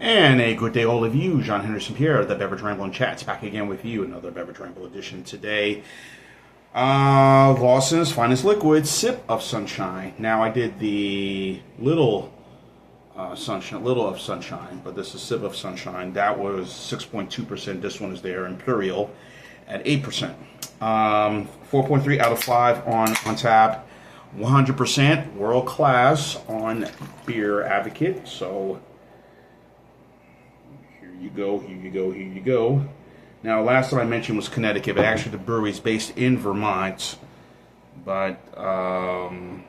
And a good day, all of you. John Henderson Pierre, the Beverage Ramble and Chats, back again with you. Another Beverage Ramble edition today. Lawson's Finest Liquid, Sip of Sunshine. Now, I did the little of Sunshine, but this is Sip of Sunshine. That was 6.2%. This one is there, Imperial, at 8%. 4.3 out of 5 on tap. 100% world class on Beer Advocate. So here you go. Now, last time I mentioned was Connecticut, but actually the brewery is based in Vermont. But I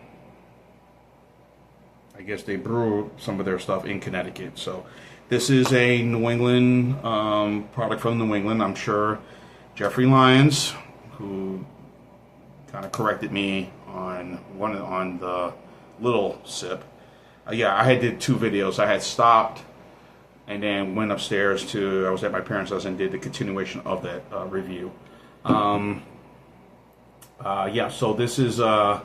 guess they brew some of their stuff in Connecticut. So this is a New England product from New England. I'm sure Jeffrey Lyons, who kind of corrected me on the little sip. Yeah, I did 2 videos. I had stopped and then went upstairs I was at my parents' house and did the continuation of that review. Yeah, so this is so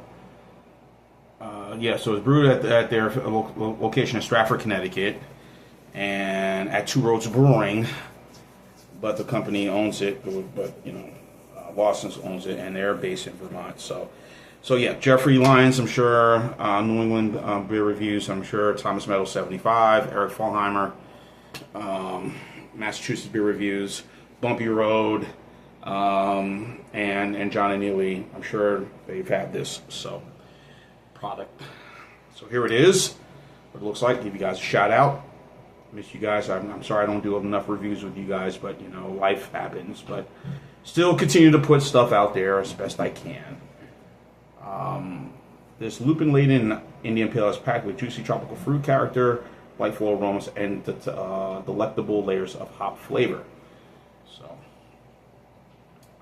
it's brewed at their location in Stratford, Connecticut, and at Two Roads Brewing, but the company owns it. But Lawson's owns it, and they're based in Vermont. So yeah, Jeffrey Lyons, I'm sure, New England Beer Reviews, I'm sure, Thomas Meadows 75, Eric Fallheimer, Massachusetts Beer Reviews, Bumpy Road, and John and Neely, I'm sure they've had this product. So here it is, what it looks like. Give you guys a shout out. Miss you guys. I'm sorry I don't do enough reviews with you guys, but life happens. But still continue to put stuff out there as best I can. This lupulin-ladin Indian Pale is packed with juicy tropical fruit character, light floral aromas, and the delectable layers of hop flavor. So,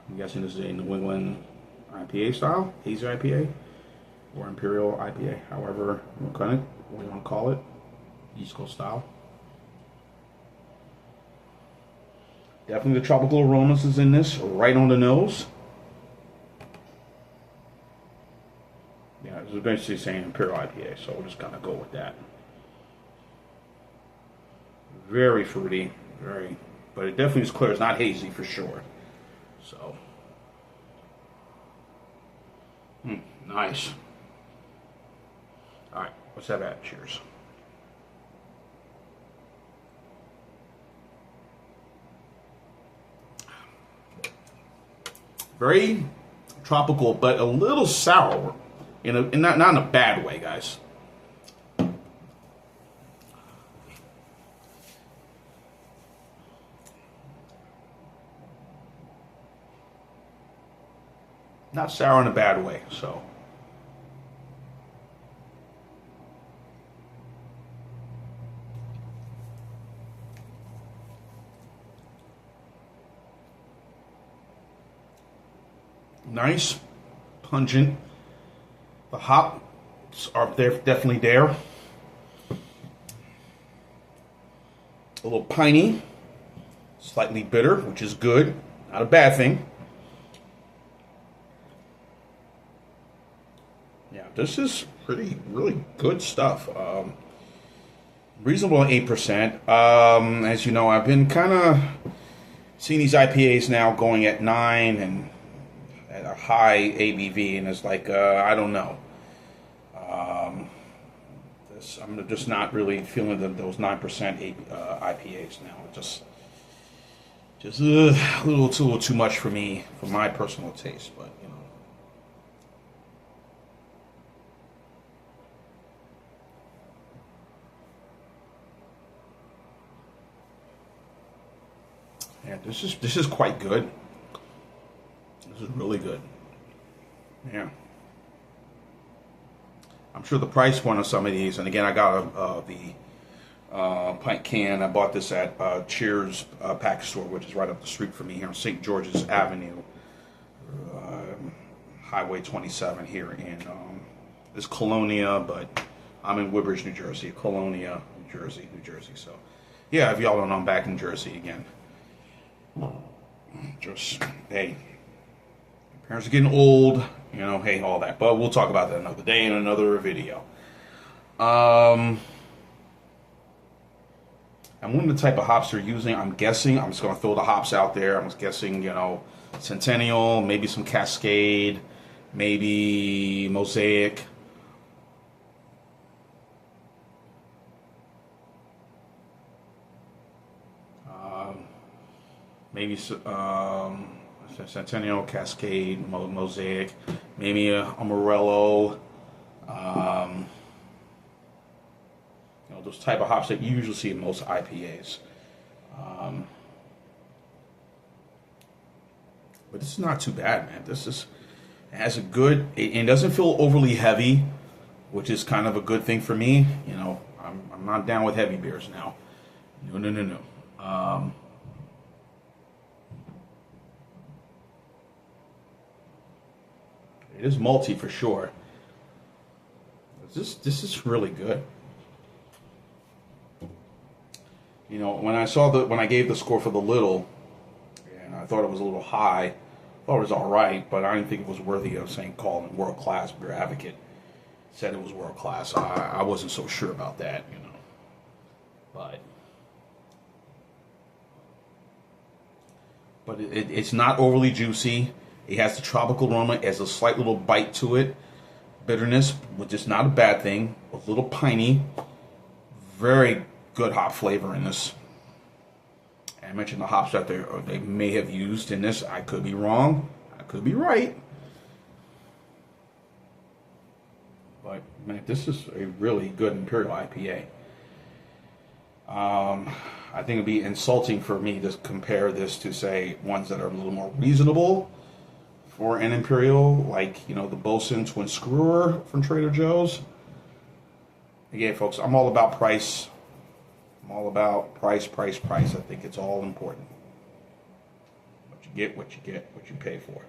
I'm guessing this is a New England IPA style, hazy IPA, or Imperial IPA, however you want to call it, East Coast style. Definitely the tropical aromas is in this, right on the nose. Yeah, it was basically saying Imperial IPA, so we'll just kind of go with that. Very fruity, but it definitely is clear. It's not hazy for sure. So, nice. All right, let's have that. Cheers. Very tropical, but a little sour. Not in a bad way, guys. Not sour in a bad way, so. Nice, pungent. The hops are definitely there. A little piney, slightly bitter, which is good. Not a bad thing. Yeah, this is really good stuff. Reasonable at 8%. As you know, I've been kind of seeing these IPAs now going at 9 and at a high ABV, and it's like, I don't know. I'm just not really feeling those 9% IPAs now. Just a little too much for me, for my personal taste, but yeah, this is quite good. This is really good. Yeah. I'm sure the price point of some of these, and again, I got the pint can. I bought this at Cheers Package Store, which is right up the street from me here on St. George's Avenue, Highway 27 here in it's Colonia, but I'm in Woodbridge, New Jersey. Colonia, New Jersey. So, yeah, if y'all don't know, I'm back in Jersey again. Just, hey, parents are getting old, hey, all that. But we'll talk about that another day in another video. I'm wondering the type of hops they're using. I'm guessing, I'm just going to throw the hops out there. I'm guessing, Centennial, maybe some Cascade, maybe Mosaic. Maybe Centennial, Cascade, Mosaic, maybe a Morello. Um, those type of hops that you usually see in most IPAs. Um, but this is not too bad, man. It has a good, it doesn't feel overly heavy, which is kind of a good thing for me. I'm not down with heavy beers now. No, no, no, no. It is malty for sure. This is really good. When I gave the score for the little, and I thought it was a little high. I thought it was all right, but I didn't think it was worthy of saying calling it world class. Beer Advocate said it was world class. I wasn't so sure about that, but it's not overly juicy. It has the tropical aroma. It has a slight little bite to it. Bitterness, which is not a bad thing. A little piney. Very good hop flavor in this. And I mentioned the hops that they may have used in this. I could be wrong. I could be right. But, man, this is a really good Imperial IPA. I think it'd be insulting for me to compare this to, say, ones that are a little more reasonable for an Imperial, like, the Bosun Twin Screwer from Trader Joe's. Again, folks, I'm all about price. I'm all about price. I think it's all important. What you get, what you pay for.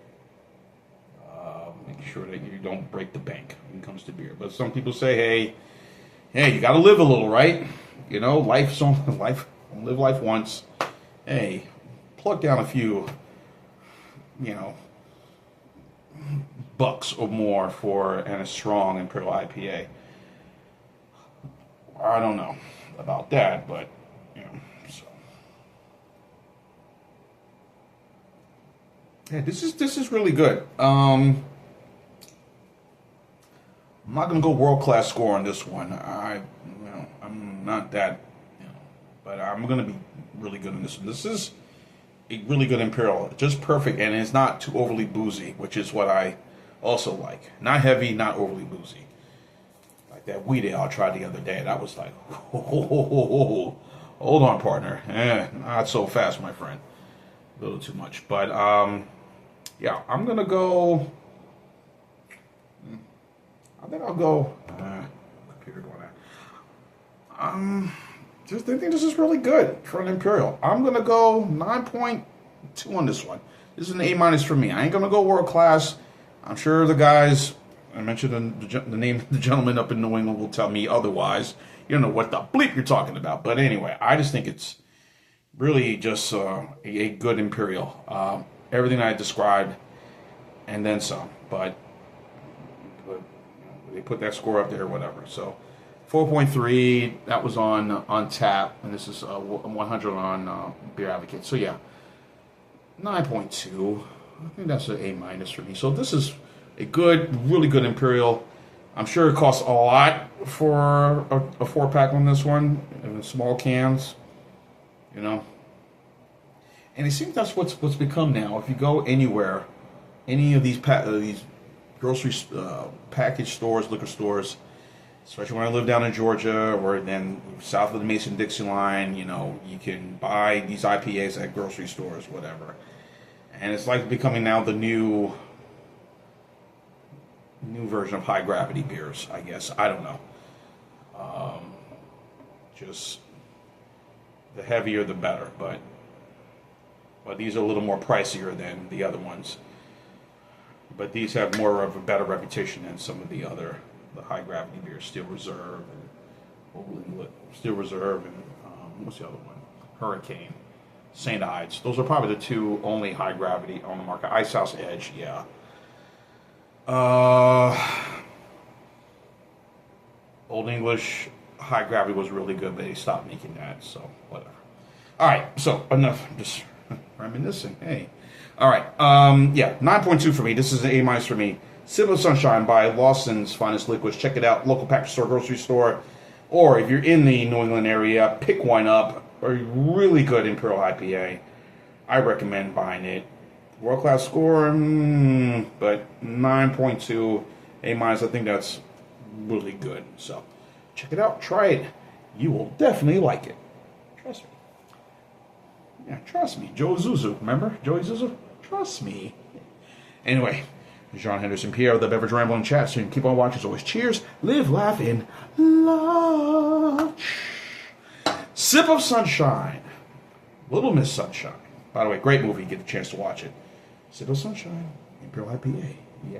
Make sure that you don't break the bank when it comes to beer. But some people say, hey, you got to live a little, right? Life, live life once. Hey, plug down a few, bucks or more and a strong Imperial IPA. I don't know about that, but so. Yeah, this is really good. I'm not gonna go world class score on this one. I'm not that, but I'm gonna be really good on this one. This is a really good Imperial, just perfect, and it's not too overly boozy, which is what I also like. Not heavy, not overly boozy. Like that wheat ale I tried the other day. That was like, hold on, partner. Not so fast, my friend. A little too much, but yeah, I'm gonna go. I think I'll go. Computer going out. I think this is really good for an Imperial. I'm gonna go 9.2 on this one. This is an A- for me. I ain't gonna go world class. I'm sure the guys I mentioned the name of the gentleman up in New England will tell me otherwise. You don't know what the bleep you're talking about. But anyway, I just think it's really just a good Imperial. Everything I described and then some. But they put that score up there, whatever. So 4.3, that was on tap, and this is 100 on Beer Advocate. So yeah, 9.2. I think that's an A- for me. So this is a really good Imperial. I'm sure it costs a lot for a 4-pack on this one, in small cans, And I think that's what's become now. If you go anywhere, any of these grocery package stores, liquor stores, especially when I lived down in Georgia or then south of the Mason-Dixie line, you can buy these IPAs at grocery stores, whatever. And it's like becoming now the new version of high gravity beers, I guess. I don't know. Just the heavier the better, but these are a little more pricier than the other ones. But these have more of a better reputation than some of the high gravity beers, Steel Reserve and what's the other one? Hurricane, St. Ides. Those are probably the two only high gravity on the market. Ice House Edge, yeah. Old English high gravity was really good, but they stopped making that, so whatever. All right, so enough. I'm just reminiscing. Hey. All right. Yeah, 9.2 for me. This is an A- for me. Sip of Sunshine by Lawson's Finest Liquids. Check it out. Local package store, grocery store. Or if you're in the New England area, pick one up. A really good Imperial IPA. I recommend buying it. World class score, but 9.2 A-. I think that's really good. So check it out. Try it. You will definitely like it. Trust me. Yeah, trust me. Joe Zuzu. Remember? Joey Zuzu? Trust me. Anyway, John Henderson, Pierre, the Beverage Ramble and Chat. So you can keep on watching. As always, cheers, live, laugh, and love. Sip of Sunshine. Little Miss Sunshine. By the way, great movie. You get the chance to watch it. Sip of Sunshine. Imperial IPA. Yeah.